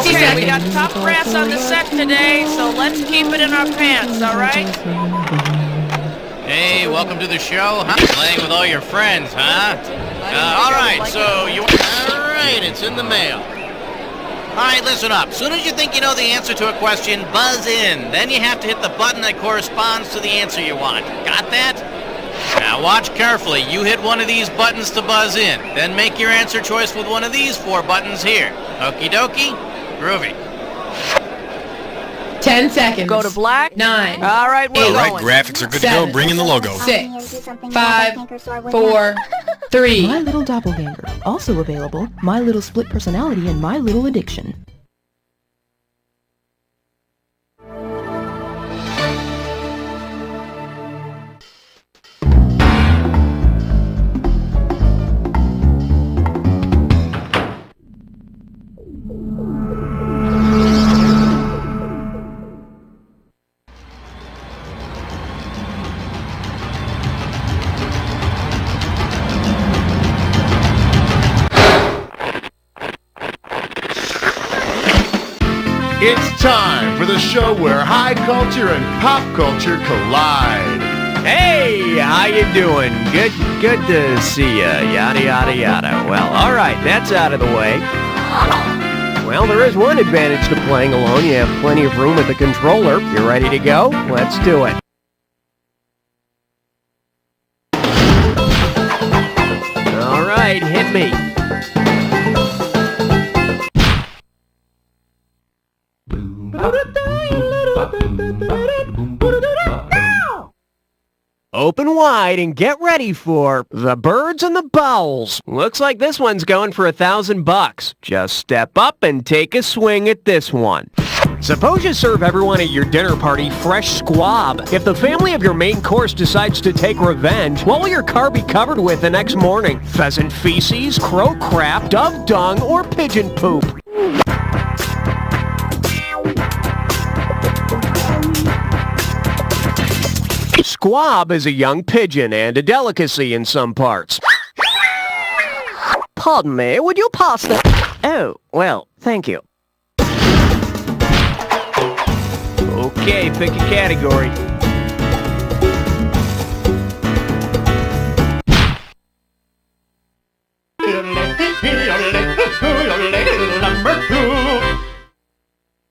60 Okay, seconds. we got top brass on the set today, so let's keep it in our pants, all right? Hey, welcome to the show, huh? Playing with all your friends, huh? Alright, so you... Alright, it's in the mail. Alright, listen up. Soon as you think you know the answer to a question, buzz in. Then you have to hit the button that corresponds to the answer you want. Got that? Now watch carefully. You hit one of these buttons to buzz in. Then make your answer choice with one of these 4 buttons here. Okie dokie? Groovy. 10 seconds. Go to black. 9. All right, we're Eight. All right, going. graphics are good to 7, go. Bring in the logo. 6, 5, 4, 3. My Little Doppelganger. Also available, My Little Split Personality and My Little Addiction. It's time for the show where high culture and pop culture collide. Hey, how you doing? Good to see ya. Yada, yada, yada. Well, all right, that's out of the way. Well, there is one advantage to playing alone. You have plenty of room at the controller. You ready to go? Let's do it. All right, hit me. Open wide and get ready for the birds and the bowls. Looks like this one's going for $1,000. Just step up and take a swing at this one. Suppose you serve everyone at your dinner party fresh squab. If the family of your main course decides to take revenge, what will your car be covered with the next morning? Pheasant feces, crow crap, dove dung, or pigeon poop? Squab is a young pigeon and a delicacy in some parts. Pardon me, would you pass the... Oh, well, thank you. Okay, pick a category.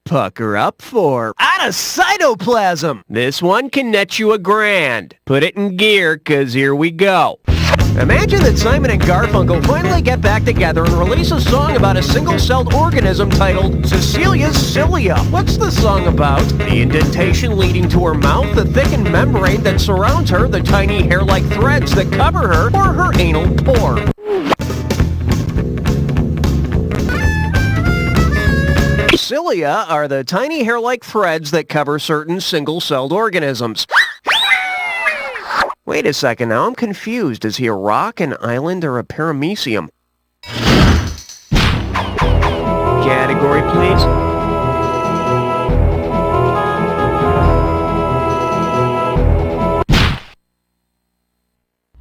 Pucker up for out of cytoplasm. This one can net you $1,000. Put it in gear, cause here we go. Imagine that Simon and Garfunkel finally get back together and release a song about a single-celled organism titled Cecilia's Cilia. What's the song about? The indentation leading to her mouth, the thickened membrane that surrounds her, the tiny hair-like threads that cover her, or her anal pore. Cilia are the tiny hair-like threads that cover certain single-celled organisms. Wait a second, now I'm confused. Is he a rock, an island, or a paramecium? Category, please.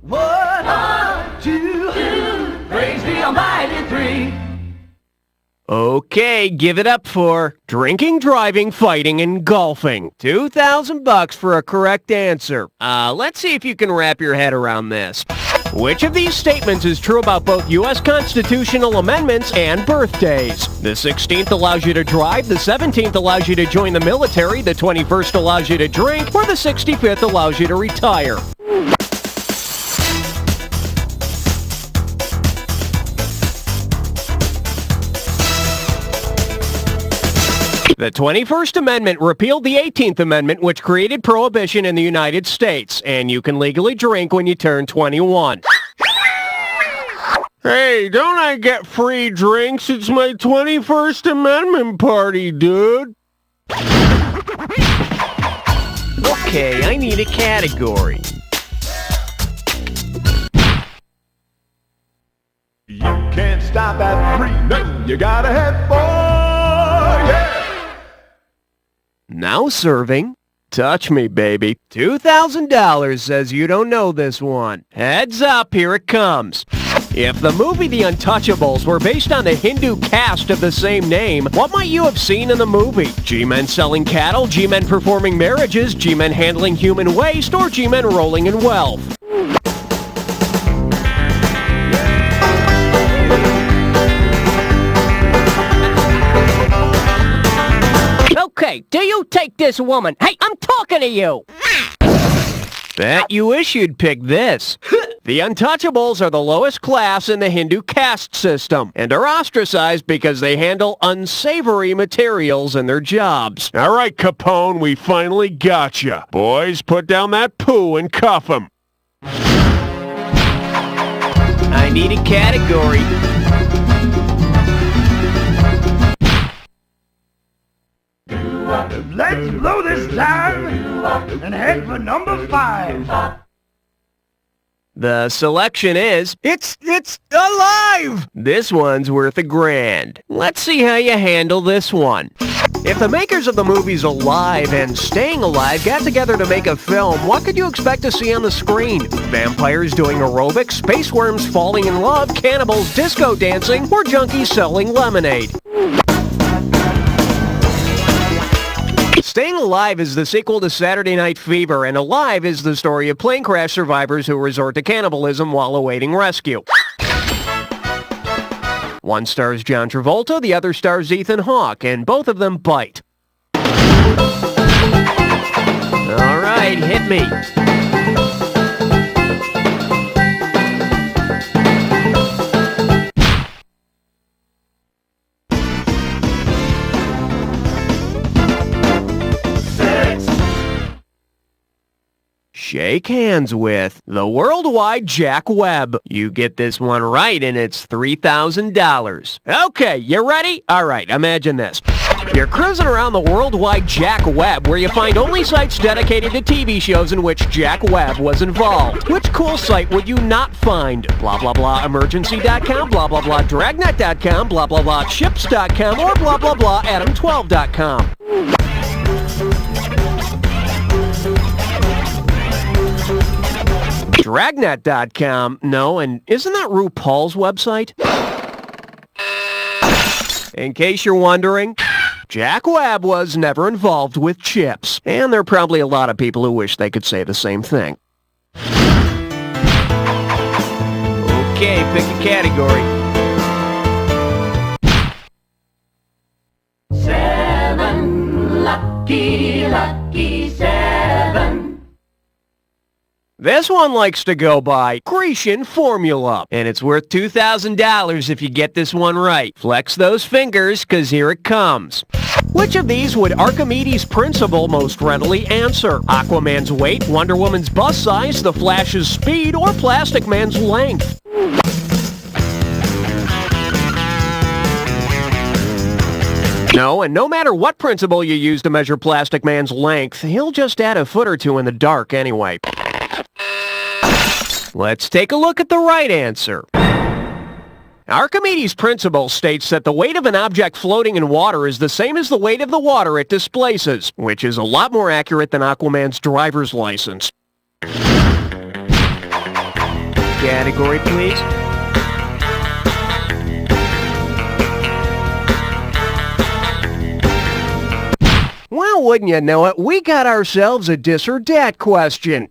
One, two, praise the almighty three. Okay, give it up for drinking, driving, fighting, and golfing. $2,000 for a correct answer. Let's see if you can wrap your head around this. Which of these statements is true about both U.S. constitutional amendments and birthdays? The 16th allows you to drive, the 17th allows you to join the military, the 21st allows you to drink, or the 65th allows you to retire? The 21st Amendment repealed the 18th Amendment, which created prohibition in the United States, and you can legally drink when you turn 21. Hey, don't I get free drinks? It's my 21st Amendment party, dude. Okay, I need a category. You can't stop at 3, no, you gotta have 4, yeah! Now serving. Touch me, baby. $2,000 says you don't know this one. Heads up, here it comes. If the movie The Untouchables were based on the Hindu caste of the same name, what might you have seen in the movie? G-men selling cattle, G-men performing marriages, G-men handling human waste, or G-men rolling in wealth? Okay, do you take this woman? Hey, I'm talking to you! Bet you wish you'd pick this. The Untouchables are the lowest class in the Hindu caste system and are ostracized because they handle unsavory materials in their jobs. All right, Capone, we finally got you. Boys, put down that poo and cuff him. I need a category. Let's blow this down and head for number 5. The selection is, it's alive! This one's worth $1,000. Let's see how you handle this one. If the makers of the movies Alive and Staying Alive got together to make a film, what could you expect to see on the screen? Vampires doing aerobics, space worms falling in love, cannibals disco dancing, or junkies selling lemonade? Staying Alive is the sequel to Saturday Night Fever, and Alive is the story of plane crash survivors who resort to cannibalism while awaiting rescue. One stars John Travolta, the other stars Ethan Hawke, and both of them bite. All right, hit me. Shake hands with the worldwide Jack Webb. You get this one right and it's $3,000. Okay, you ready? All right, imagine this. You're cruising around the worldwide Jack Webb where you find only sites dedicated to TV shows in which Jack Webb was involved. Which cool site would you not find? Blah, blah, blah, emergency.com, blah, blah, blah, dragnet.com, blah, blah, blah, chips.com, or blah, blah, blah, adam12.com. Dragnet.com? No, and isn't that RuPaul's website? In case you're wondering, Jack Webb was never involved with chips, and there are probably a lot of people who wish they could say the same thing. Okay, pick a category. 7, lucky 7. This one likes to go by Grecian formula, and it's worth $2,000 if you get this one right. Flex those fingers, 'cause here it comes. Which of these would Archimedes' principle most readily answer? Aquaman's weight, Wonder Woman's bust size, the Flash's speed, or Plastic Man's length? No, and no matter what principle you use to measure Plastic Man's length, he'll just add a foot or two in the dark anyway. Let's take a look at the right answer. Archimedes' principle states that the weight of an object floating in water is the same as the weight of the water it displaces, which is a lot more accurate than Aquaman's driver's license. Category, please. Well, wouldn't you know it, we got ourselves a dis or dat question.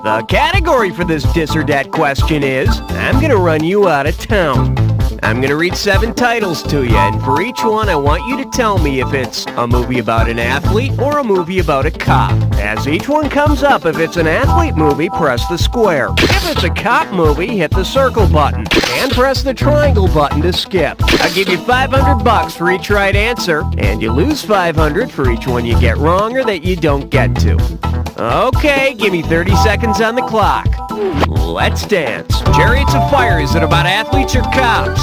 The category for this dis or dat question is, I'm gonna run you out of town. I'm gonna read 7 titles to you, and for each one I want you to tell me if it's a movie about an athlete or a movie about a cop. As each one comes up, if it's an athlete movie, press the square. If it's a cop movie, hit the circle button, and press the triangle button to skip. I'll give you $500 for each right answer, and you lose $500 for each one you get wrong or that you don't get to. Okay, give me 30 seconds on the clock. Let's dance. Chariots of Fire, is it about athletes or cops?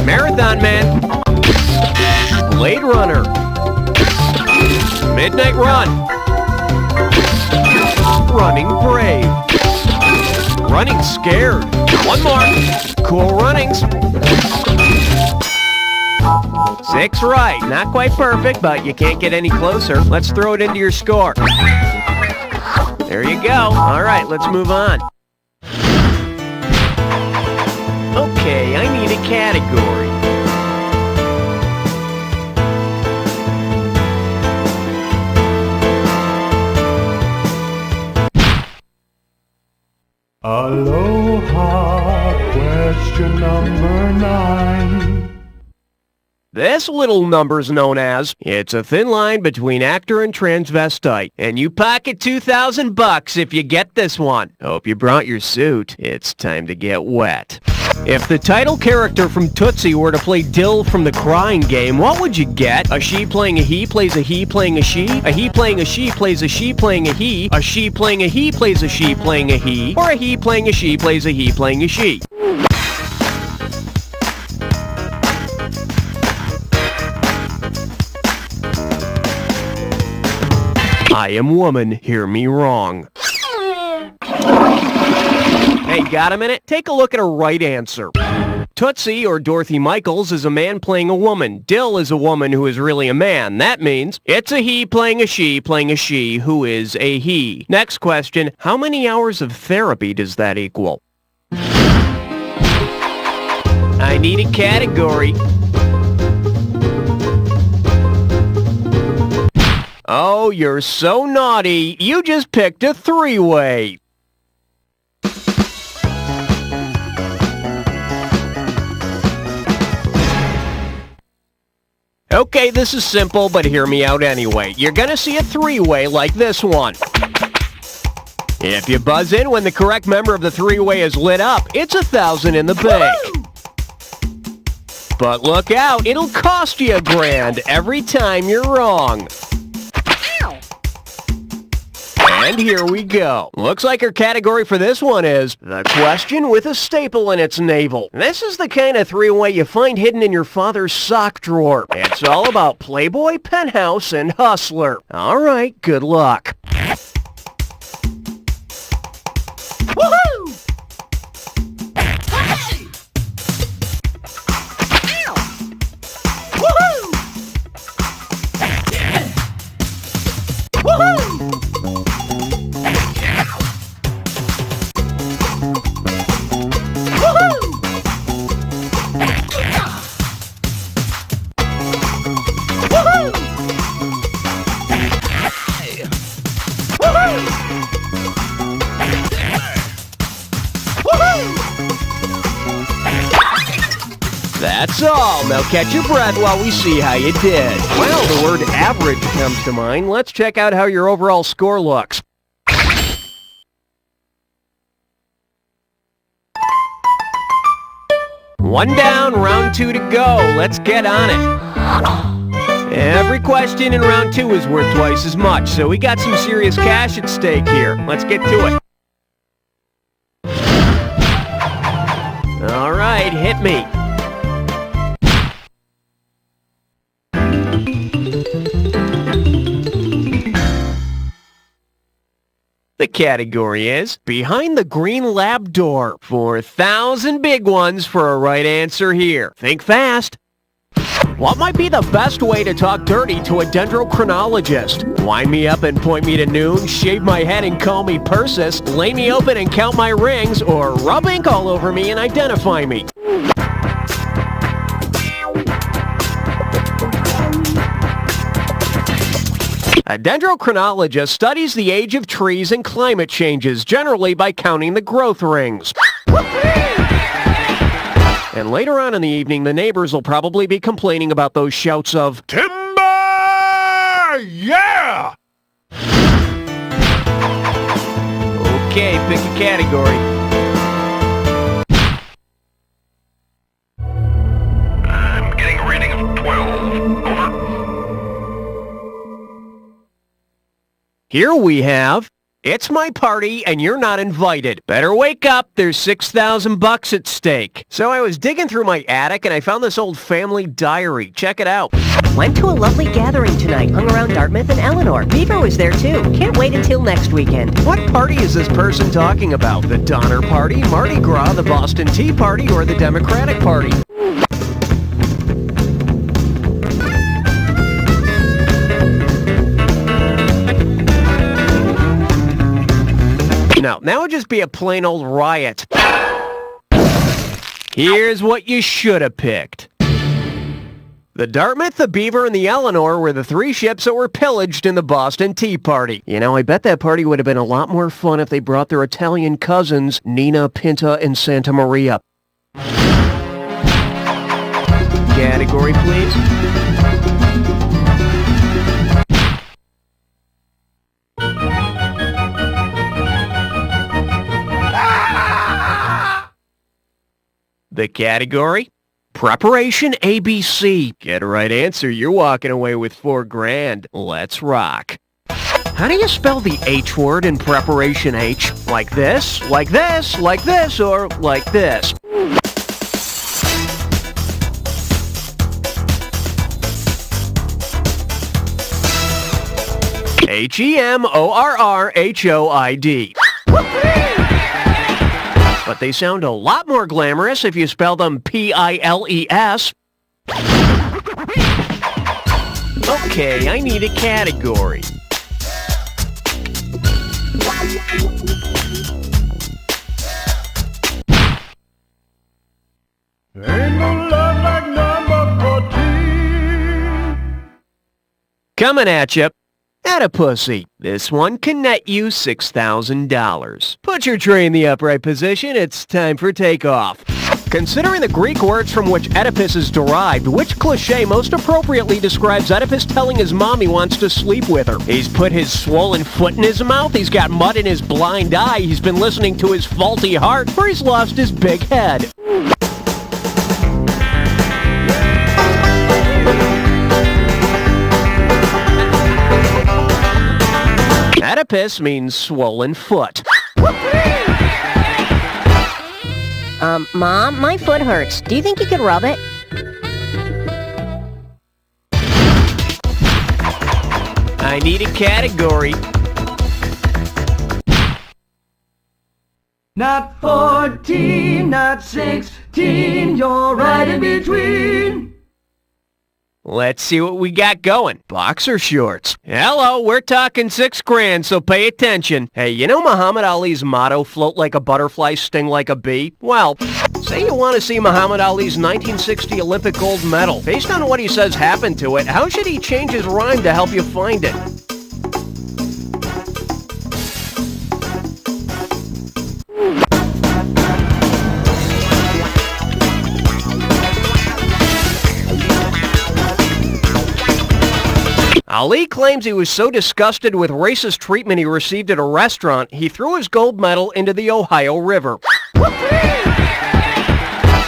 Marathon Man. Blade Runner. Midnight Run. Running Brave. Running Scared. One more. Cool Runnings. 6 right. Not quite perfect, but you can't get any closer. Let's throw it into your score. There you go. All right, let's move on. Okay, I need a category. Aloha, question number 9. This little number's known as, it's a thin line between actor and transvestite, and you pocket $2,000 if you get this one. Hope you brought your suit. It's time to get wet. If the title character from Tootsie were to play Dill from the Crying Game, what would you get? A she playing a he plays a he playing a she? A he playing a she plays a she playing a he? A she playing a he plays a she playing a he? Or a he playing a she plays a he playing a she? I am woman, hear me wrong. Hey, got a minute? Take a look at a right answer. Tootsie, or Dorothy Michaels, is a man playing a woman. Dill is a woman who is really a man. That means it's a he playing a she who is a he. Next question, how many hours of therapy does that equal? I need a category. Oh, you're so naughty. You just picked a 3-way. Okay, this is simple, but hear me out anyway. You're gonna see a 3-way like this one. If you buzz in when the correct member of the 3-way is lit up, it's $1,000 in the bank. But look out, it'll cost you $1,000 every time you're wrong. And here we go. Looks like our category for this one is the question with a staple in its navel. This is the kind of 3-way you find hidden in your father's sock drawer. It's all about Playboy, Penthouse, and Hustler. All right, good luck. Woohoo! Hey! Ow! Woohoo! Yeah! Woohoo! That's all. Now catch your breath while we see how you did. Well, the word average comes to mind. Let's check out how your overall score looks. One down, round 2 to go. Let's get on it. Every question in round 2 is worth twice as much, so we got some serious cash at stake here. Let's get to it. All right, hit me. The category is Behind the Green Lab Door. 4,000 big ones for a right answer here. Think fast. What might be the best way to talk dirty to a dendrochronologist? Wind me up and point me to noon, shave my head and call me Persis, lay me open and count my rings, or rub ink all over me and identify me. A dendrochronologist studies the age of trees and climate changes, generally by counting the growth rings. And later on in the evening, the neighbors will probably be complaining about those shouts of, "Timber! Yeah!" Okay, pick a category. I'm getting a reading of 12. Over. Here we have, it's my party and you're not invited. Better wake up, there's $6,000 at stake. So I was digging through my attic and I found this old family diary. Check it out. Went to a lovely gathering tonight. Hung around Dartmouth and Eleanor. Beaver was there too. Can't wait until next weekend. What party is this person talking about? The Donner Party, Mardi Gras, the Boston Tea Party, or the Democratic Party? that would just be a plain old riot. Here's what you should have picked. The Dartmouth, the Beaver, and the Eleanor were the three ships that were pillaged in the Boston Tea Party. You know, I bet that party would have been a lot more fun if they brought their Italian cousins, Nina, Pinta, and Santa Maria. Category, please. The category? Preparation ABC. Get a right answer, you're walking away with $4,000. Let's rock. How do you spell the H word in Preparation H? Like this, like this, like this, or like this? Hemorrhoid. But they sound a lot more glamorous if you spell them Piles. Okay, I need a category. Ain't no love like number 14. Coming at you. Attapussy. This one can net you $6,000. Put your tray in the upright position. It's time for takeoff. Considering the Greek words from which Oedipus is derived, which cliché most appropriately describes Oedipus telling his mom he wants to sleep with her? He's put his swollen foot in his mouth, he's got mud in his blind eye, he's been listening to his faulty heart, or he's lost his big head. Oedipus means swollen foot. Mom, my foot hurts. Do you think you could rub it? I need a category. Not 14, not 16, you're right in between. Let's see what we got going. Boxer shorts. Hello, we're talking $6,000, so pay attention. Hey, you know Muhammad Ali's motto, float like a butterfly, sting like a bee? Well, say you want to see Muhammad Ali's 1960 Olympic gold medal. Based on what he says happened to it, how should he change his rhyme to help you find it? Ali claims he was so disgusted with racist treatment he received at a restaurant, he threw his gold medal into the Ohio River.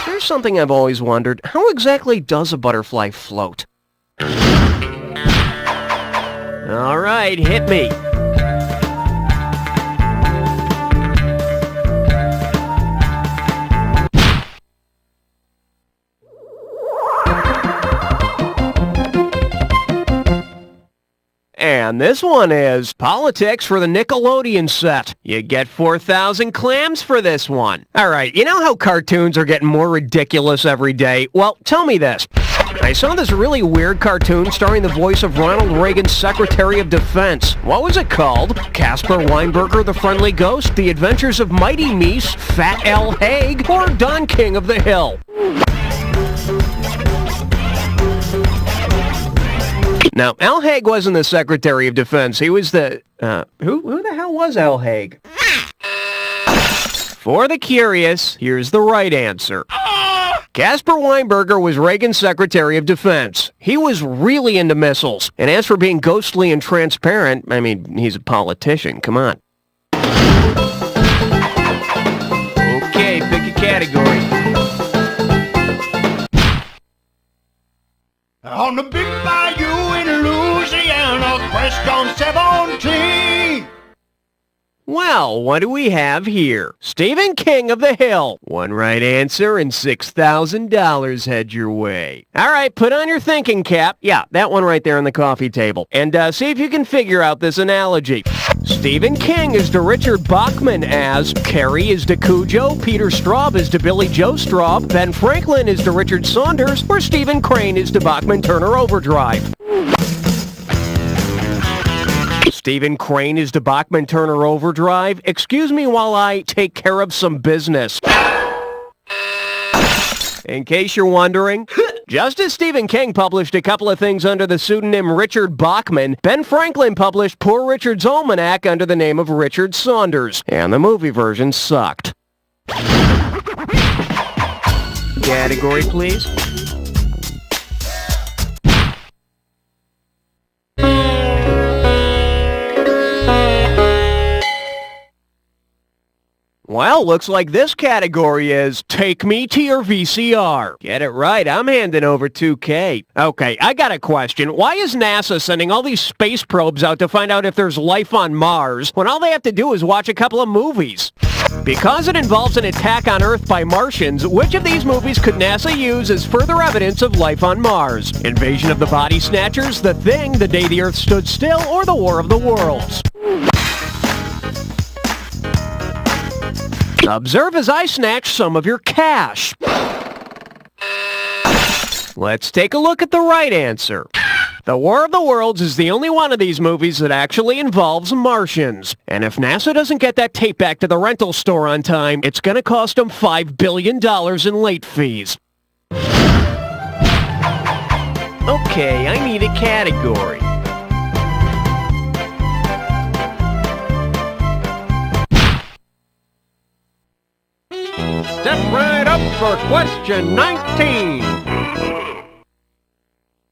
There's something I've always wondered. How exactly does a butterfly float? All right, hit me. And this one is politics for the Nickelodeon set. You get 4,000 clams for this one. All right, you know how cartoons are getting more ridiculous every day? Well, tell me this. I saw this really weird cartoon starring the voice of Ronald Reagan's Secretary of Defense. What was it called? Casper Weinberger, the Friendly Ghost, The Adventures of Mighty Meese, Fat Al Haig, or Don King of the Hill? Now, Al Haig wasn't the Secretary of Defense. He was the... Who the hell was Al Haig? For the curious, here's the right answer. Casper Weinberger was Reagan's Secretary of Defense. He was really into missiles. And as for being ghostly and transparent, I mean, he's a politician. Come on. Okay, pick a category. On the big bayou in Louisiana, quest on 17. Well, what do we have here? Stephen King of the Hill. One right answer and $6,000 head your way. All right, put on your thinking cap. Yeah, that one right there on the coffee table. And see if you can figure out this analogy. Stephen King is to Richard Bachman as Carrie is to Cujo, Peter Straub is to Billy Joe Straub, Ben Franklin is to Richard Saunders, or Stephen Crane is to Bachman Turner Overdrive. Stephen Crane is to Bachman Turner Overdrive? Excuse me while I take care of some business. In case you're wondering, just as Stephen King published a couple of things under the pseudonym Richard Bachman, Ben Franklin published Poor Richard's Almanac under the name of Richard Saunders, and the movie version sucked. Category, please. Well, looks like this category is Take Me to Your VCR. Get it right, I'm handing over 2K. Okay, I got a question. Why is NASA sending all these space probes out to find out if there's life on Mars when all they have to do is watch a couple of movies? Because it involves an attack on Earth by Martians, which of these movies could NASA use as further evidence of life on Mars? Invasion of the Body Snatchers, The Thing, The Day the Earth Stood Still, or The War of the Worlds? Observe as I snatch some of your cash. Let's take a look at the right answer. The War of the Worlds is the only one of these movies that actually involves Martians. And if NASA doesn't get that tape back to the rental store on time, it's gonna cost them $5 billion in late fees. Okay, I need a category. Step right up for question 19.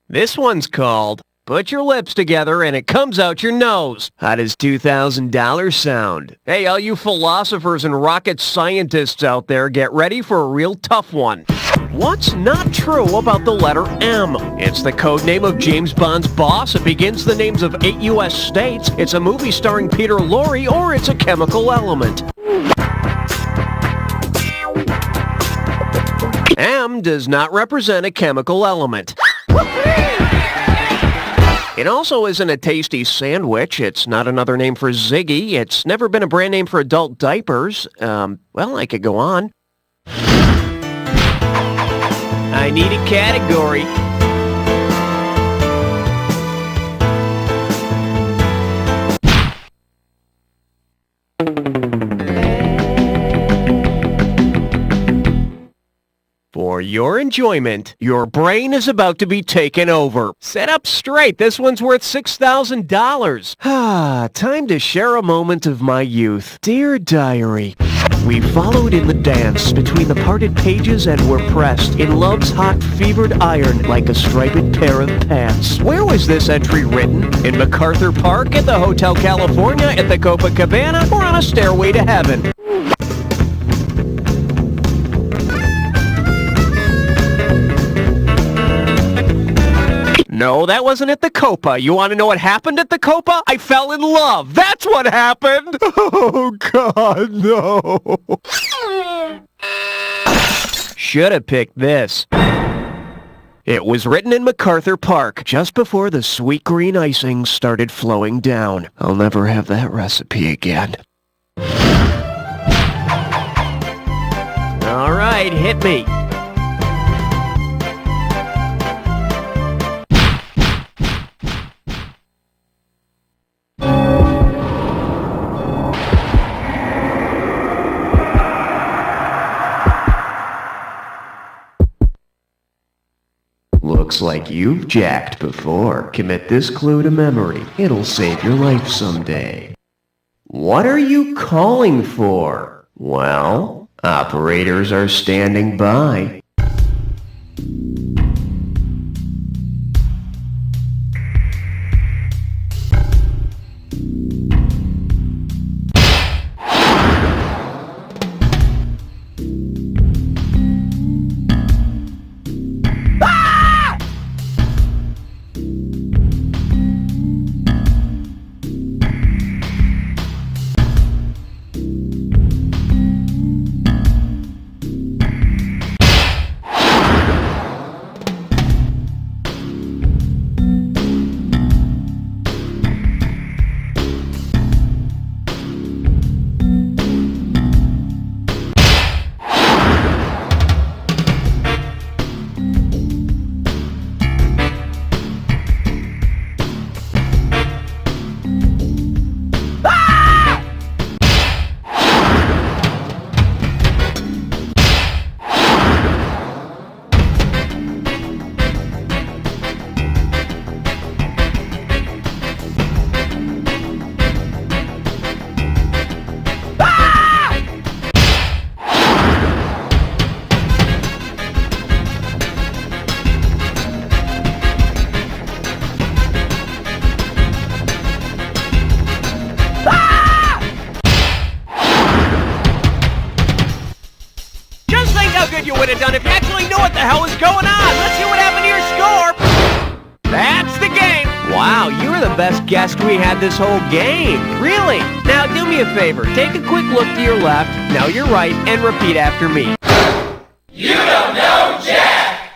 This one's called Put Your Lips Together and It Comes Out Your Nose. How does $2,000 sound? Hey, all you philosophers and rocket scientists out there, get ready for a real tough one. What's not true about the letter M? It's the code name of James Bond's boss. It begins the names of 8 U.S. states. It's a movie starring Peter Lorre, or it's a chemical element. M does not represent a chemical element. It also isn't a tasty sandwich. It's not another name for Ziggy. It's never been a brand name for adult diapers. Well, I could go on. I need a category. For your enjoyment, your brain is about to be taken over. Sit up straight. This one's worth $6,000. Time to share a moment of my youth. Dear Diary, we followed in the dance between the parted pages and were pressed in love's hot fevered iron like a striped pair of pants. Where was this entry written? In MacArthur Park, at the Hotel California, at the Copacabana, or on a stairway to heaven? No, that wasn't at the Copa. You want to know what happened at the Copa? I fell in love. That's what happened. Oh, God, no. Should have picked this. It was written in MacArthur Park, just before the sweet green icing started flowing down. I'll never have that recipe again. All right, hit me. Looks like you've jacked before. Commit this clue to memory. It'll save your life someday. What are you calling for? Well, operators are standing by. you were the best guest we had this whole game. Really. Now do me a favor. Take a quick look to your left, now your right, and repeat after me. You don't know Jack!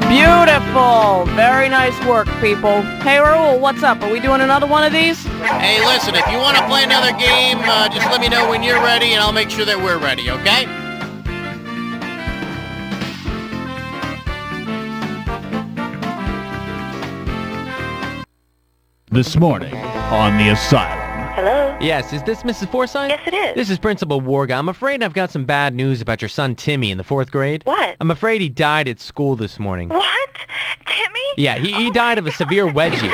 Beautiful! Very nice work, people. Hey, Raul, what's up? Are we doing another one of these? Hey, listen, if you want to play another game, just let me know when you're ready, and I'll make sure that we're ready, okay? This morning on the Asylum. Hello? Yes, is this Mrs. Forsythe? Yes, it is. This is Principal Warga. I'm afraid I've got some bad news about your son Timmy in the 4th grade. What? I'm afraid he died at school this morning. What? Timmy? Yeah, he died of a severe wedgie.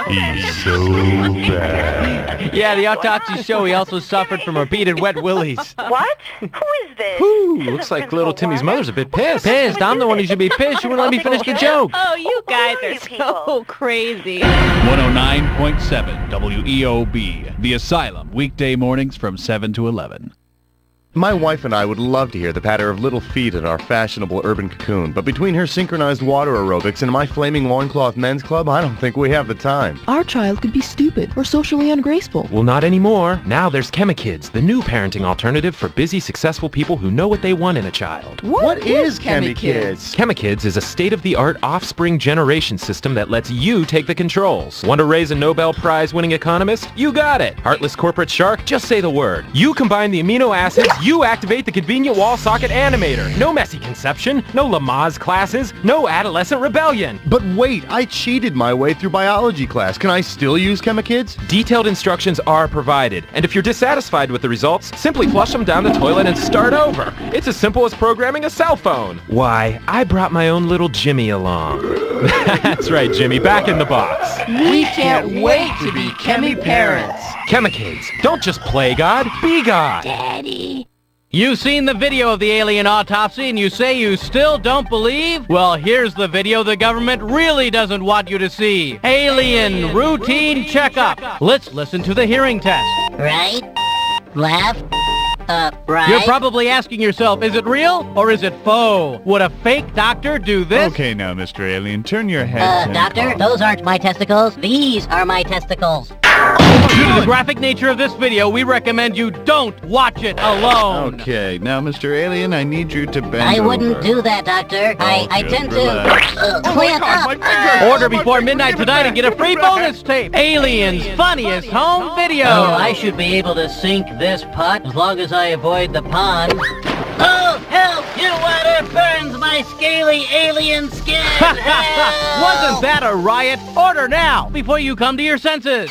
He's so bad. Yeah, the autopsies show he also suffered from repeated wet willies. What? Who is this? Ooh, This looks isn't like little Principal Timmy's Warga. mother's a bit pissed. Pissed? I'm the one who should be pissed. You wouldn't let me finish the joke. Oh, you guys are are you people? so crazy. 109.7 WEOB, The Asylum, weekday mornings from 7 to 11. My wife and I would love to hear the patter of little feet in our fashionable urban cocoon, but between her synchronized water aerobics and my flaming loincloth men's club, I don't think we have the time. Our child could be stupid or socially ungraceful. Well, not anymore. Now there's Chemikids, the new parenting alternative for busy, successful people who know what they want in a child. What is Chemikids? Chemikids is a state-of-the-art offspring generation system that lets you take the controls. Want to raise a Nobel Prize-winning economist? You got it. Heartless corporate shark? Just say the word. You combine the amino acids, you activate the convenient wall socket animator. No messy conception, no Lamaze classes, no adolescent rebellion. But wait, I cheated my way through biology class. Can I still use Chemikids? Detailed instructions are provided, and if you're dissatisfied with the results, simply flush them down the toilet and start over. It's as simple as programming a cell phone. Why, I brought my own little Jimmy along. That's right, Jimmy, back in the box. We can't wait to be Chemi parents. Chemikids, don't just play God, be God. Daddy. You've seen the video of the alien autopsy and you say you still don't believe? Well, here's the video the government really doesn't want you to see. Alien routine checkup. Let's listen to the hearing test. Right? Left? Right? You're probably asking yourself, is it real or is it faux? Would a fake doctor do this? Okay now, Mr. Alien, turn your head. Doctor, those aren't my testicles. These are my testicles. Due to the graphic nature of this video, we recommend you don't watch it alone. Okay, now, Mr. Alien, I need you to bend I wouldn't over. do that, Doctor. I just tend relax. to clamp up. Order before midnight tonight and get a free bonus tape. Aliens Funniest Home Video. Oh, I should be able to sink this pot as long as I avoid the pond. Oh, help! Your water burns my scaly alien skin! Wasn't that a riot? Order now before you come to your senses.